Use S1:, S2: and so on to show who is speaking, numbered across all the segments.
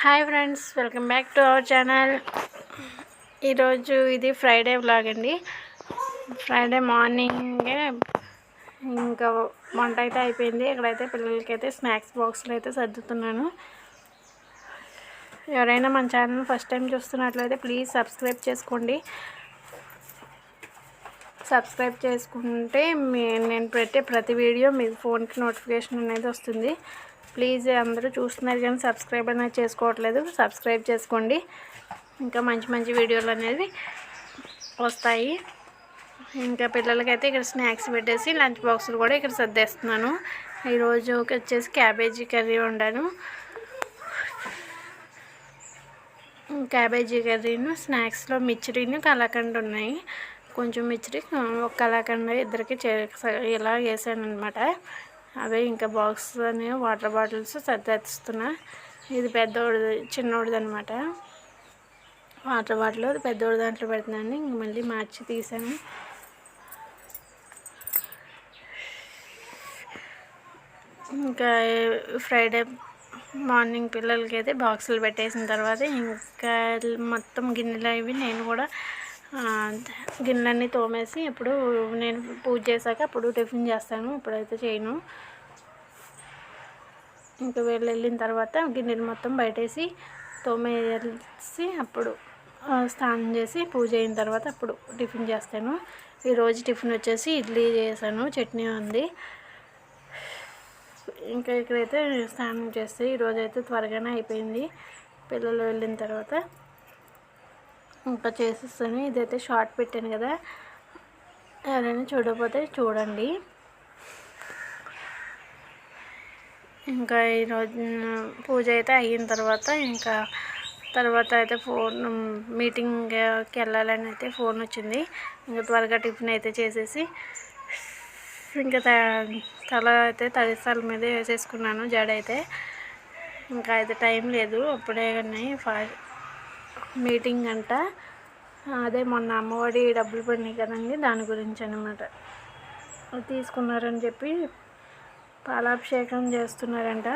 S1: Hi friends, welcome back to our channel. ఈరోజు ఇది Friday vlog అండి. ఫ్రైడే మార్నింగే ఇంకా వంట అయితే అయిపోయింది. ఇక్కడైతే పిల్లలకైతే స్నాక్స్ బాక్స్లో అయితే సర్దుతున్నాను. ఎవరైనా మన ఛానల్ ఫస్ట్ టైం చూస్తున్నట్లయితే ప్లీజ్ సబ్స్క్రైబ్ చేసుకోండి. సబ్స్క్రైబ్ చేసుకుంటే నేను పెట్టే ప్రతి వీడియో మీ ఫోన్కి నోటిఫికేషన్ అనేది వస్తుంది. ప్లీజ్ అందరూ చూస్తున్నారు కానీ సబ్స్క్రైబ్ అనేది చేసుకోవట్లేదు. సబ్స్క్రైబ్ చేసుకోండి, ఇంకా మంచి మంచి వీడియోలు అనేది వస్తాయి. ఇంకా పిల్లలకైతే ఇక్కడ స్నాక్స్ పెట్టేసి లంచ్ బాక్సులు కూడా ఇక్కడ సర్దేస్తున్నాను. ఈరోజు వచ్చేసి క్యాబేజీ కర్రీ వండాను. క్యాబేజీ కర్రీను స్నాక్స్లో మిర్చిని కలాకండ్ ఉన్నాయి. కొంచెం మిర్చి ఒక కలాకండ్ ఇద్దరికి ఇలా వేసాను అనమాట. అవే ఇంకా బాక్స్ అని వాటర్ బాటిల్స్ సర్దేస్తున్నా. ఇది పెద్దోడిది, చిన్నోడిది అనమాట. వాటర్ బాటిల్ పెద్దోడి దాంట్లో పెడుతున్నాను. ఇంక మళ్ళీ మార్చి తీసాను. ఇంకా ఫ్రైడే మార్నింగ్ పిల్లలకి అయితే బాక్సులు పెట్టేసిన తర్వాత ఇంకా మొత్తం గిన్నెలు అవి నేను కూడా గిన్నెలన్నీ తోమేసి ఇప్పుడు నేను పూజ చేశాక అప్పుడు టిఫిన్ చేస్తాను. ఇప్పుడైతే చేయను. ఇంకా వెళ్ళిన తర్వాత గిన్నెలు మొత్తం బయటేసి తోమేసి అప్పుడు స్నానం చేసి పూజ అయిన తర్వాత అప్పుడు టిఫిన్ చేస్తాను. ఈరోజు టిఫిన్ వచ్చేసి ఇడ్లీ చేశాను, చట్నీ ఉంది. ఇంకా ఇక్కడైతే స్నానం చేస్తే ఈరోజైతే త్వరగానే అయిపోయింది. పిల్లలు వెళ్ళిన తర్వాత ఇంకా చేసేస్తాను. ఇదైతే షార్ట్ పెట్టాను కదా, ఎవరైనా చూడకపోతే చూడండి. ఇంకా ఈరోజు పూజ అయితే అయిన తర్వాత తర్వాత అయితే ఫోన్ మీటింగ్కి వెళ్ళాలని అయితే ఫోన్ వచ్చింది. ఇంకా త్వరగా టిఫిన్ అయితే చేసేసి ఇంకా తల అయితే తడిసాల మీద వేసేసుకున్నాను. జడ అయితే ఇంకా అయితే టైం లేదు, అప్పుడే కానీ మీటింగ్ అంట. అదే మొన్న అమ్మఒడి డబ్బులు పడినాయి కదండి, దాని గురించి అనమాట. తీసుకున్నారని చెప్పి పాలాభిషేకం చేస్తున్నారంట.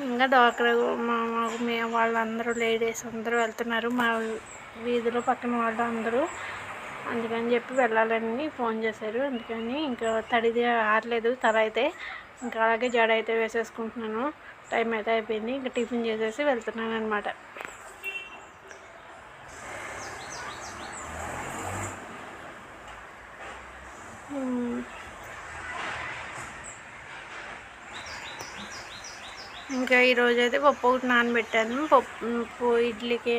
S1: ఇంకా డాక్టర్ వాళ్ళందరూ లేడీస్ అందరూ వెళ్తున్నారు, మా వీధిలో పక్కన వాళ్ళు అందరూ. అందుకని చెప్పి వెళ్ళాలని ఫోన్ చేశారు. అందుకని ఇంకా తడిది ఆరలేదు తల అయితే. ఇంకా అలాగే జడ అయితే వేసేసుకుంటున్నాను. టైం అయితే అయిపోయింది. ఇంకా టిఫిన్ చేసేసి వెళ్తున్నాను అనమాట. ఇంకా ఈరోజు అయితే పప్పు ఒకటి నానబెట్టాను. పప్పు ఇడ్లీకి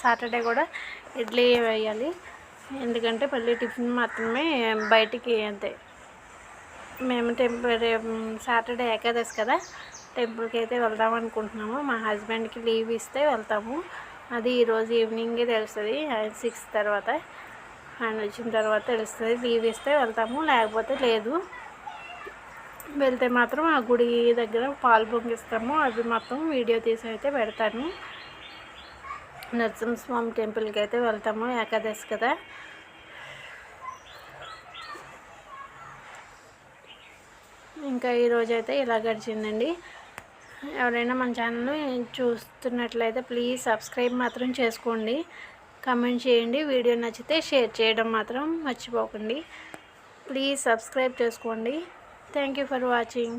S1: సాటర్డే కూడా ఇడ్లీ వేయాలి. ఎందుకంటే మళ్ళీ టిఫిన్ మాత్రమే బయటికి. అంతే, మేము సాటర్డే ఏకాదశి కదా, టెంపుల్కి అయితే వెళ్దాం అనుకుంటున్నాము. మా హస్బెండ్కి లీవ్ ఇస్తే వెళ్తాము. అది ఈరోజు ఈవినింగే తెలుస్తుంది, 6 తర్వాత. ఆయన వచ్చిన తర్వాత తెలుస్తుంది. లీవ్ ఇస్తే వెళ్తాము, లేకపోతే లేదు. వెళ్తే మాత్రం ఆ గుడి దగ్గర పాలు పొంగిస్తాము. అది మొత్తం వీడియో తీసి అయితే పెడతాను. నరసింహస్వామి టెంపుల్కి అయితే వెళ్తాము, ఏకాదశి కదా. ఇంకా ఈరోజైతే ఇలా గడిచిందండి. ఎవరైనా మన ఛానల్ని చూస్తున్నట్లయితే ప్లీజ్ సబ్స్క్రైబ్ మాత్రం చేసుకోండి, కామెంట్ చేయండి. వీడియో నచ్చితే షేర్ చేయడం మాత్రం మర్చిపోకండి. ప్లీజ్ సబ్స్క్రైబ్ చేసుకోండి. Thank you for watching.